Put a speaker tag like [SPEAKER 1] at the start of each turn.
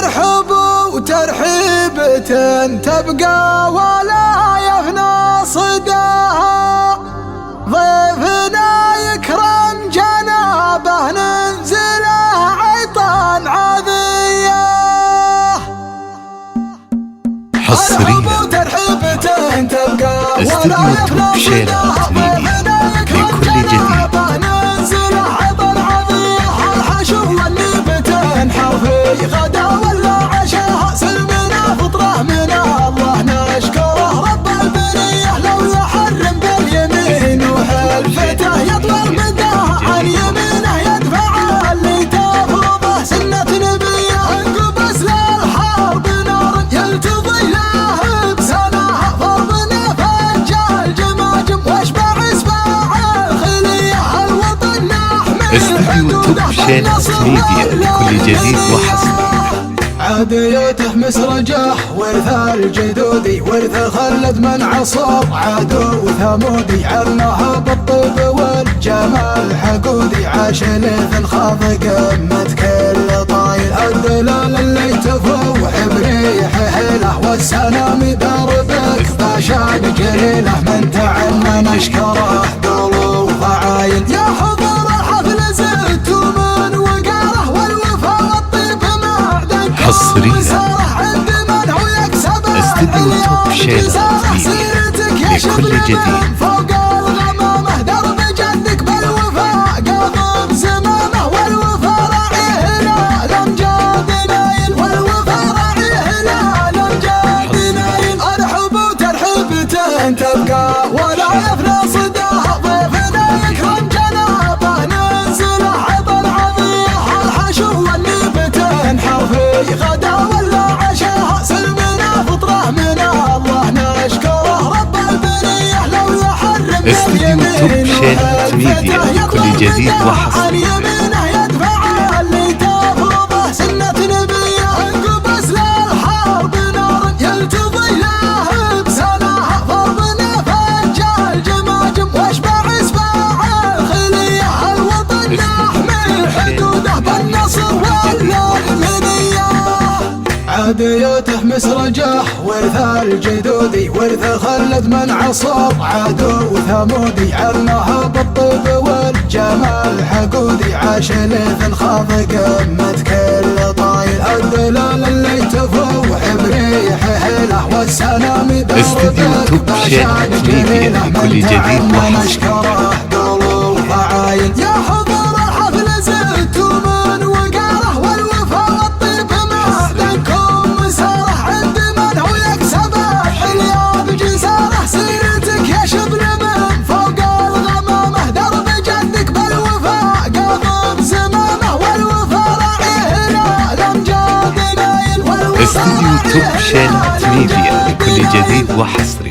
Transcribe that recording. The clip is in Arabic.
[SPEAKER 1] ترحب وترحيبة تبقى ولا يفنى صداها. ضيفنا يكرم جنابه ننزله عطان عذيه.
[SPEAKER 2] حصريا استوديو توب شيلات ميديا لكل جديد.
[SPEAKER 1] غدا ولا عشاء سلمنا فطره من الله نشكره رب البريه. لو يحرم باليمين وحلفته يطلب مداه عن يمينه يدفع اللي تفرضه سنة نبيه. انقبس للحرب نار يلتضي له بسناها ضربنا فجال جماجم واشبع اسباع الخليه. الوطن نحمي
[SPEAKER 2] استوديو توب شيلات ميديا لكل جديد وحصري.
[SPEAKER 1] عاديته مسرجه ورث الجدودي ورث خلد من عصر عدو ثمودي. علمها بالطيب والجمال حقودي. عاش ليث خاض قمة كل طايل. الدلال اللي تفوح بريح هله والسلام دربك باشا جليله. من تعلم نشكره قلوب عايل. يا حضور الحفل زدتوا من وقاره والوفا والطيب معدن.
[SPEAKER 2] حصريا استوديو توب شيلات ميديا لكل جديد.
[SPEAKER 1] فوق الغمامه درب جدك بالوفاء قاضم زمامه والوفا راعيه لا الامجاد نايل. والوفا راعيه لا الامجاد نايل. ارحب وترحيبته تبقى ولا يفنى صداها. ضيفنا يكرم جنابه ننزله عطن عظيم. الحشو والنبته حرفي غدا ولا عشاء سلمنا فطره من الله نشكره رب البريه. لو يحرم
[SPEAKER 2] استوديو توب شيلات ميديا لكل جديد وحصري.
[SPEAKER 1] يمينه يدفع اللي تفرضه سنة نبيه. انقبس للحرب نار يلتضي له بسناها ضربنا فجال جماجم واشبع اسباع الخليه. الوطن نحمي حدوده بالنصر والمنيه. عاديته مسرجه ورث الجدودي ورث خلد من عصر عدو ثمودي. علمها بالطيب والجمال حقودي. عاش ليث خاض قمة كل طايل. الدلال اللي تفوح بريح هله والسلام دربك
[SPEAKER 2] استوديو توب شيلات ميديا لكل جديد وحصري.
[SPEAKER 1] نشكره قلوب عايل. يا حضور الحفل زدتوا من وقاره والوفا والطيب معدنكم مساره. عند من هو يكسبه اليوم جساره. سيرتك يا شبل من فوق الغمامه درب جدك بالوفا قاضم زمامه. والوفا راعيه لا الامجاد نايل.
[SPEAKER 2] استوديو توب شيلات ميديا لكل جديد وحصري.